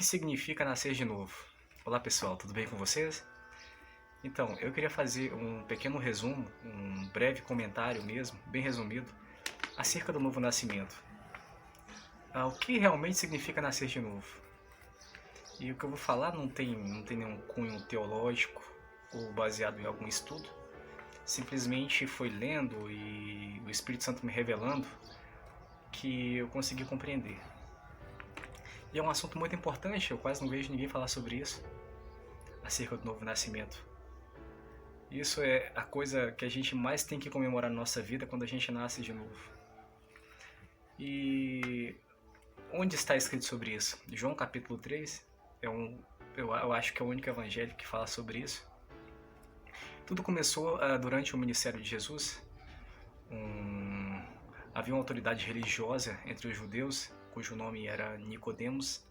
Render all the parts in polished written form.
que significa nascer de novo? Olá pessoal, tudo bem com vocês? Então, eu queria fazer um pequeno resumo, um breve comentário mesmo, bem resumido, acerca do novo nascimento. O que realmente significa nascer de novo? E o que eu vou falar não tem nenhum cunho teológico ou baseado em algum estudo. Simplesmente foi lendo e o Espírito Santo me revelando que eu consegui compreender. E é um assunto muito importante, eu quase não vejo ninguém falar sobre isso, acerca do novo nascimento. Isso é a coisa que a gente mais tem que comemorar na nossa vida quando a gente nasce de novo. E onde está escrito sobre isso? João capítulo 3 eu acho que é o único evangelho que fala sobre isso. Tudo começou durante o ministério de Jesus. Havia uma autoridade religiosa entre os judeus, cujo nome era Nicodemos,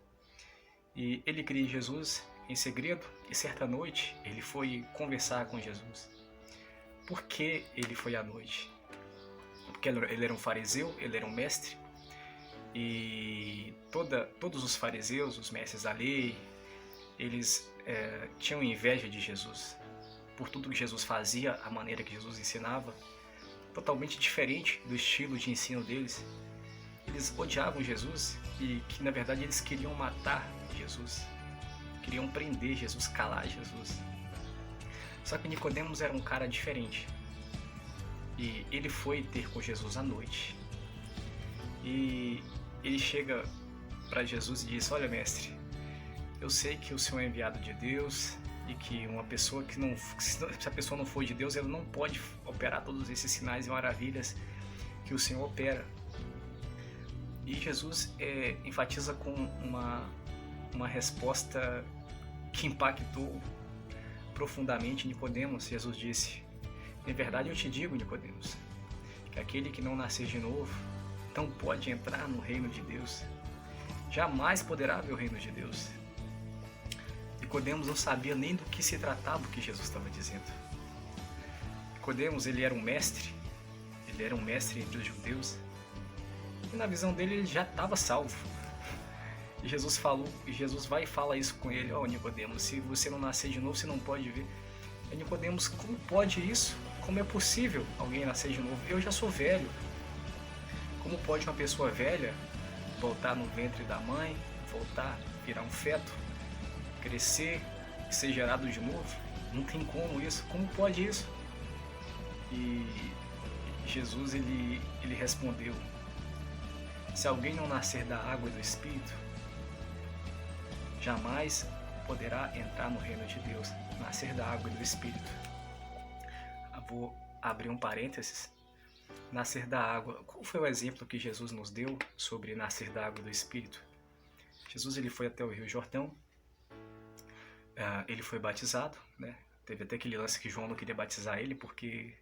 e ele cria Jesus em segredo, e certa noite ele foi conversar com Jesus. Por que ele foi à noite? Porque ele era um fariseu, ele era um mestre, e todos os fariseus, os mestres da lei, eles tinham inveja de Jesus, por tudo que Jesus fazia, a maneira que Jesus ensinava, totalmente diferente do estilo de ensino deles. Eles odiavam Jesus e que na verdade eles queriam matar Jesus, queriam prender Jesus, calar Jesus. Só que Nicodemos era um cara diferente e ele foi ter com Jesus à noite. E ele chega para Jesus e diz: olha, mestre, eu sei que o Senhor é enviado de Deus e que uma pessoa que não, se a pessoa não for de Deus, ela não pode operar todos esses sinais e maravilhas que o Senhor opera. E Jesus enfatiza com uma resposta que impactou profundamente Nicodemos. Jesus disse: em verdade eu te digo, Nicodemos, que aquele que não nascer de novo não pode entrar no reino de Deus, jamais poderá ver o reino de Deus. Nicodemos não sabia nem do que se tratava o que Jesus estava dizendo. Nicodemos, ele era um mestre entre os judeus, e na visão dele ele já estava salvo. E Jesus vai e fala isso com ele: ó, Nicodemos, se você não nascer de novo, você não pode ver. E Nicodemos: como pode isso? Como é possível alguém nascer de novo? Eu já sou velho. Como pode uma pessoa velha voltar no ventre da mãe, voltar, virar um feto, crescer e ser gerado de novo? Não tem como isso. Como pode isso? E Jesus ele respondeu: se alguém não nascer da água e do Espírito, jamais poderá entrar no reino de Deus. Nascer da água e do Espírito. Eu vou abrir um parênteses. Nascer da água. Qual foi o exemplo que Jesus nos deu sobre nascer da água e do Espírito? Jesus ele foi até o Rio Jordão. Ele foi batizado, né? Teve até aquele lance que João não queria batizar ele porque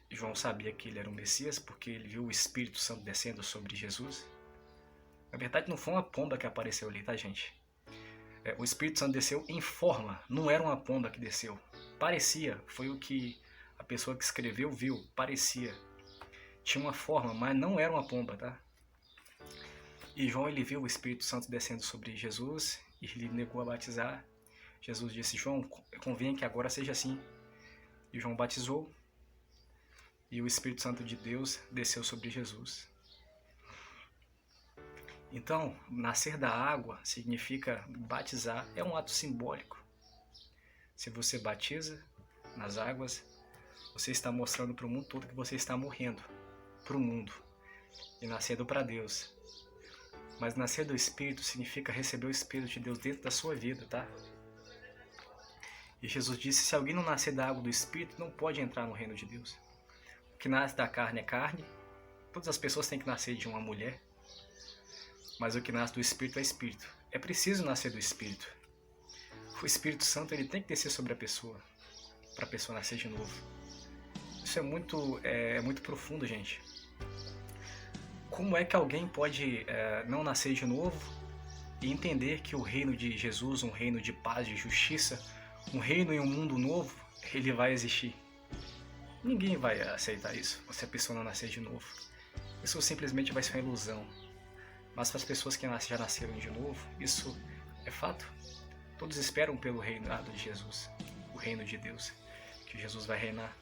João sabia que ele era o Messias, porque ele viu o Espírito Santo descendo sobre Jesus. Na verdade não foi uma pomba que apareceu ali, tá, gente? O Espírito Santo desceu em forma, não era uma pomba que desceu. Parecia, foi o que a pessoa que escreveu viu, parecia. Tinha uma forma, mas não era uma pomba, tá? E João ele viu o Espírito Santo descendo sobre Jesus e ele negou a batizar. Jesus disse: João, convém que agora seja assim. E João batizou e o Espírito Santo de Deus desceu sobre Jesus. Então, nascer da água significa batizar, é um ato simbólico. Se você batiza nas águas, você está mostrando para o mundo todo que você está morrendo para o mundo e nascendo para Deus. Mas nascer do Espírito significa receber o Espírito de Deus dentro da sua vida, tá? E Jesus disse: se alguém não nascer da água do Espírito, não pode entrar no reino de Deus. O que nasce da carne é carne. Todas as pessoas têm que nascer de uma mulher. Mas o que nasce do Espírito é Espírito. É preciso nascer do Espírito. O Espírito Santo ele tem que descer sobre a pessoa, para a pessoa nascer de novo. Isso é muito profundo, gente. Como é que alguém pode não nascer de novo e entender que o reino de Jesus, um reino de paz, de justiça, um reino e um mundo novo, ele vai existir? Ninguém vai aceitar isso, se a pessoa não nascer de novo. Isso simplesmente vai ser uma ilusão. Mas para as pessoas que já nasceram de novo, isso é fato. Todos esperam pelo reinado de Jesus, o reino de Deus, que Jesus vai reinar.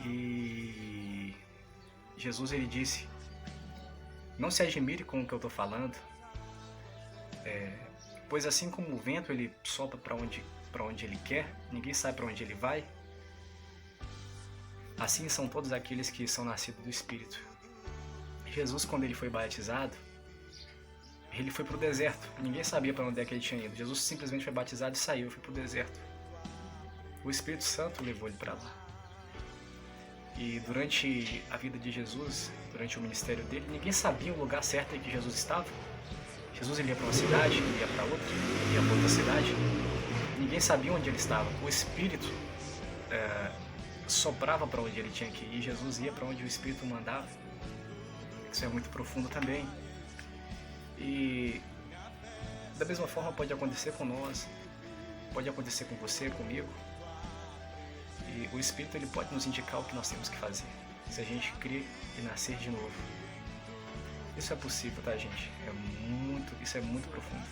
E Jesus ele disse: não se admire com o que eu estou falando, pois assim como o vento ele sopra para onde ele quer, ninguém sabe para onde ele vai, assim são todos aqueles que são nascidos do Espírito. Jesus, quando ele foi batizado, ele foi para o deserto. Ninguém sabia para onde é que ele tinha ido. Jesus simplesmente foi batizado e saiu, foi para o deserto. O Espírito Santo levou ele para lá. E durante a vida de Jesus, durante o ministério dele, ninguém sabia o lugar certo em que Jesus estava. Jesus ele ia para uma cidade, ele ia para outra, ele ia para outra cidade. Ninguém sabia onde ele estava. O Espírito soprava para onde ele tinha que ir. Jesus ia para onde o Espírito mandava. Isso é muito profundo também. E da mesma forma pode acontecer com nós, pode acontecer com você, comigo. E o Espírito ele pode nos indicar o que nós temos que fazer, se a gente crer e nascer de novo. Isso é possível, tá, gente? Isso é muito profundo.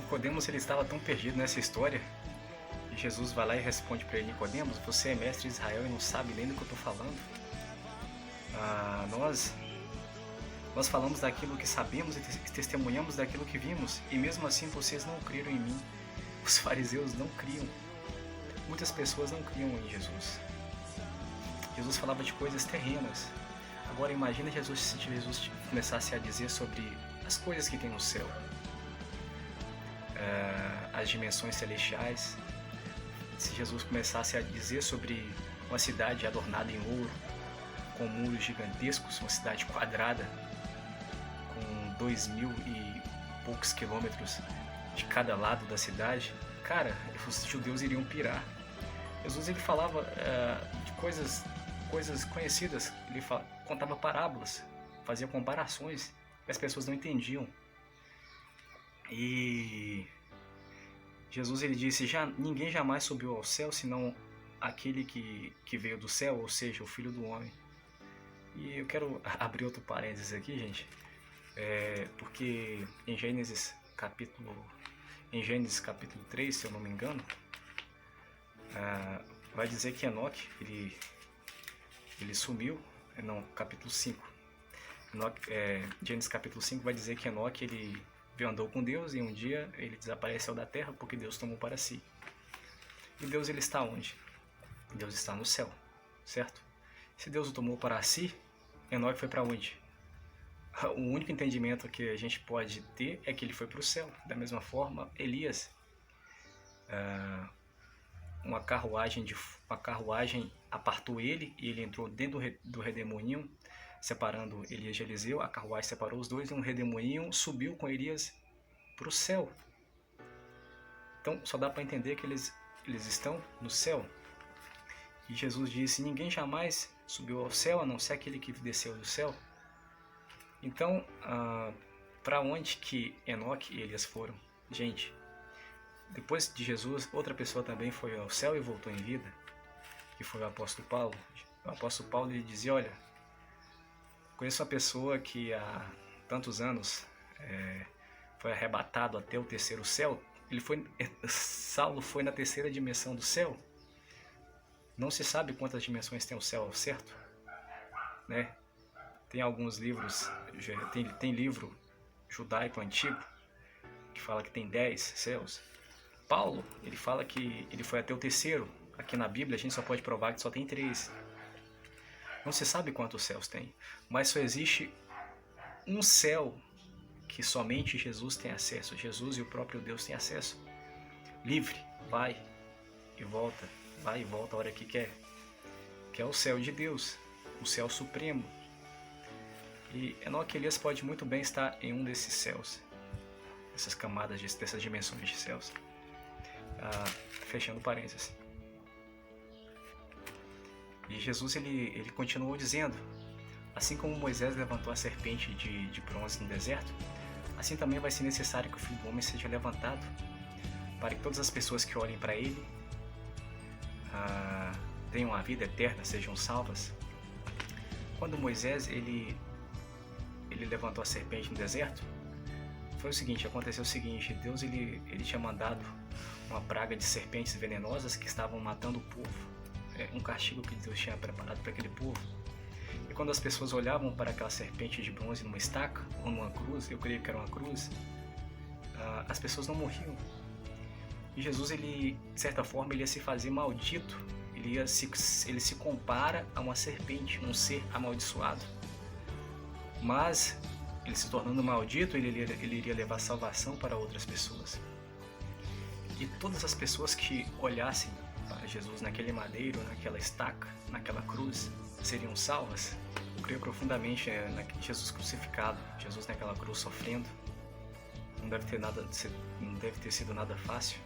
Nicodemos ele estava tão perdido nessa história, e Jesus vai lá e responde para ele: Nicodemos, você é mestre de Israel e não sabe nem do que eu estou falando? Nós falamos daquilo que sabemos e testemunhamos daquilo que vimos, e mesmo assim vocês não creram em mim. Os fariseus não criam. Muitas pessoas não criam em Jesus. Jesus falava de coisas terrenas. Agora imagina se Jesus começasse a dizer sobre as coisas que tem no céu, as dimensões celestiais. Se Jesus começasse a dizer sobre uma cidade adornada em ouro, com muros gigantescos, uma cidade quadrada, com 2.000 e poucos quilômetros de cada lado da cidade, cara, os judeus iriam pirar. Jesus ele falava de coisas conhecidas, ele contava parábolas, fazia comparações que as pessoas não entendiam. E Jesus ele disse: ninguém jamais subiu ao céu senão aquele que veio do céu, ou seja, o Filho do Homem. E eu quero abrir outro parênteses aqui, gente, porque em Gênesis capítulo 3, se eu não me engano, vai dizer que Enoque ele sumiu. Não, capítulo 5. Gênesis capítulo 5 vai dizer que Enoque ele andou com Deus e um dia ele desapareceu da terra porque Deus tomou para si. E Deus ele está onde? Deus está no céu, certo? Se Deus o tomou para si, Enoque foi para onde? O único entendimento que a gente pode ter é que ele foi para o céu. Da mesma forma, Elias, uma carruagem apartou ele e ele entrou dentro do redemoinho, separando Elias de Eliseu. A carruagem separou os dois e um redemoinho subiu com Elias para o céu. Então só dá para entender que eles estão no céu. E Jesus disse: ninguém jamais subiu ao céu a não ser aquele que desceu do céu. Então, para onde que Enoque e Elias foram? Gente, depois de Jesus, outra pessoa também foi ao céu e voltou em vida, que foi o apóstolo Paulo. O apóstolo Paulo ele dizia: olha, conheço uma pessoa que há tantos anos foi arrebatado até o terceiro céu. Saulo foi na terceira dimensão do céu. Não se sabe quantas dimensões tem o céu ao certo, né? Tem alguns livros, tem livro judaico antigo que fala que tem 10 céus. Paulo, ele fala que ele foi até o terceiro. Aqui na Bíblia a gente só pode provar que só tem 3. Não se sabe quantos céus tem, mas só existe um céu que somente Jesus tem acesso. Jesus e o próprio Deus têm acesso. Livre, vai e volta a hora que quer. Que é o céu de Deus, o céu supremo. E Enoque e Elias pode muito bem estar em um desses céus, essas camadas, dessas dimensões de céus. Fechando parênteses. E Jesus ele continuou dizendo: assim como Moisés levantou a serpente de bronze no deserto, assim também vai ser necessário que o Filho do Homem seja levantado, para que todas as pessoas que olhem para ele tenham a vida eterna, sejam salvas. Quando Moisés ele ele levantou a serpente no deserto, foi o seguinte, aconteceu o seguinte, Deus ele tinha mandado uma praga de serpentes venenosas que estavam matando o povo. Um castigo que Deus tinha preparado para aquele povo. E quando as pessoas olhavam para aquela serpente de bronze numa estaca ou numa cruz, eu creio que era uma cruz, as pessoas não morriam. E Jesus, ele, de certa forma, ele ia se fazer maldito. Ele se compara a uma serpente, um ser amaldiçoado. Mas, ele se tornando maldito, ele iria levar salvação para outras pessoas. E todas as pessoas que olhassem para Jesus naquele madeiro, naquela estaca, naquela cruz, seriam salvas. Eu creio profundamente em Jesus crucificado, Jesus naquela cruz sofrendo. Não deve ter sido nada fácil,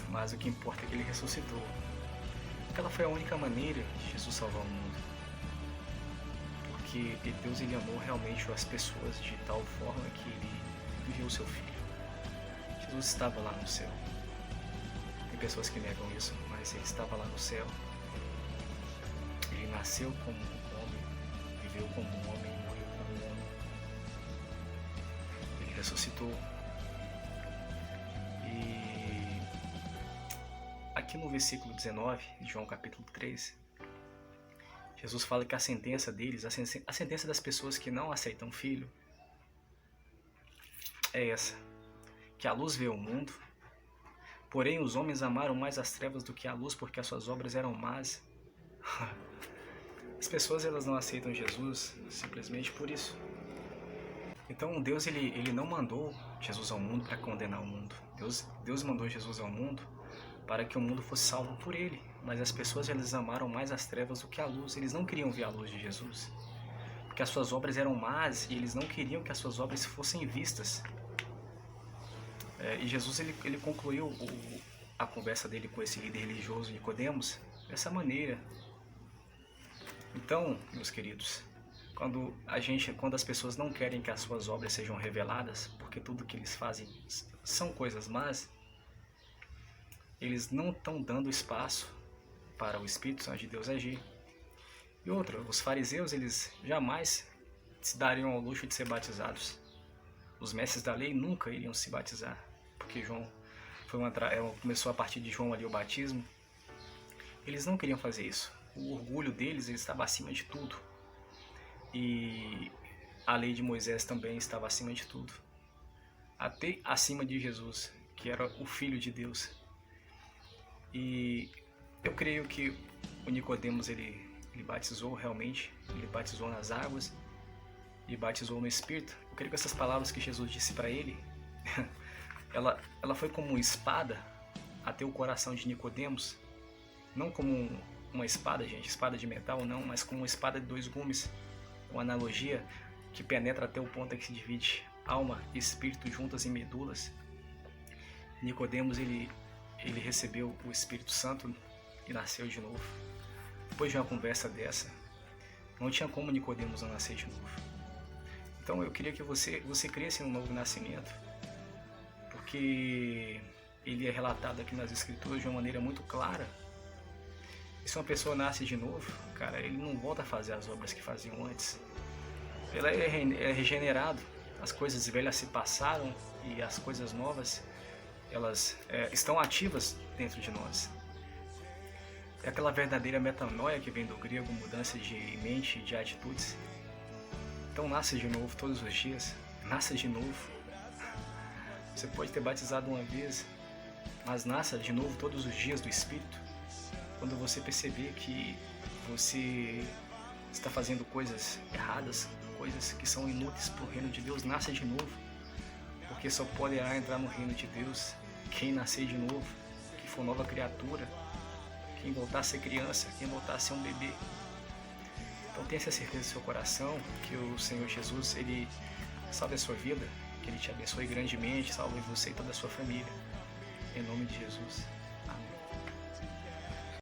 mas o que importa é que ele ressuscitou. Aquela foi a única maneira de Jesus salvar o mundo, porque Deus ele amou realmente as pessoas de tal forma que ele enviou o seu filho. Jesus estava lá no céu. Tem pessoas que negam isso, mas ele estava lá no céu. Ele nasceu como um homem, viveu como um homem e morreu como um homem. Ele ressuscitou. E aqui no versículo 19 de João capítulo 3, Jesus fala que a sentença deles, a sentença das pessoas que não aceitam o Filho, é essa: que a luz veio ao mundo, porém os homens amaram mais as trevas do que a luz, porque as suas obras eram más. As pessoas elas não aceitam Jesus simplesmente por isso. Então Deus ele não mandou Jesus ao mundo para condenar o mundo. Deus mandou Jesus ao mundo para que o mundo fosse salvo por ele. Mas as pessoas elas amaram mais as trevas do que a luz. Eles não queriam ver a luz de Jesus, porque as suas obras eram más e eles não queriam que as suas obras fossem vistas. E Jesus ele concluiu a conversa dele com esse líder religioso Nicodemos dessa maneira. Então, meus queridos, quando as pessoas não querem que as suas obras sejam reveladas, porque tudo que eles fazem são coisas más, eles não estão dando espaço para o Espírito Santo de Deus agir. E outra, os fariseus, eles jamais se dariam ao luxo de ser batizados. Os mestres da lei nunca iriam se batizar, porque João começou a partir de João ali o batismo. Eles não queriam fazer isso. O orgulho deles estava acima de tudo. E a lei de Moisés também estava acima de tudo. Até acima de Jesus, que era o Filho de Deus. E eu creio que o Nicodemos ele batizou realmente, ele batizou nas águas e batizou no Espírito. Eu creio que essas palavras que Jesus disse para ele, ela foi como uma espada até o coração de Nicodemos, não como uma espada, gente, espada de metal não, mas como uma espada de 2 gumes, uma analogia que penetra até o ponto em que se divide alma e espírito juntas em medulas. Nicodemos ele recebeu o Espírito Santo e nasceu de novo. Depois de uma conversa dessa, não tinha como Nicodemos não nascer de novo. Então eu queria que você cresça em um novo nascimento, porque ele é relatado aqui nas Escrituras de uma maneira muito clara. E se uma pessoa nasce de novo, cara, ele não volta a fazer as obras que faziam antes. Ele é regenerado, as coisas velhas se passaram e as coisas novas, elas estão ativas dentro de nós. É aquela verdadeira metanoia que vem do grego, mudança de mente e de atitudes. Então nasce de novo todos os dias, nasça de novo. Você pode ter batizado uma vez, mas nasça de novo todos os dias do Espírito. Quando você perceber que você está fazendo coisas erradas, coisas que são inúteis para o reino de Deus, nasça de novo, porque só poderá entrar no reino de Deus quem nascer de novo, que for nova criatura, quem voltar a ser criança, quem voltar a ser um bebê. Então tenha essa certeza no seu coração que o Senhor Jesus, Ele salve a sua vida, que Ele te abençoe grandemente, salve você e toda a sua família, em nome de Jesus.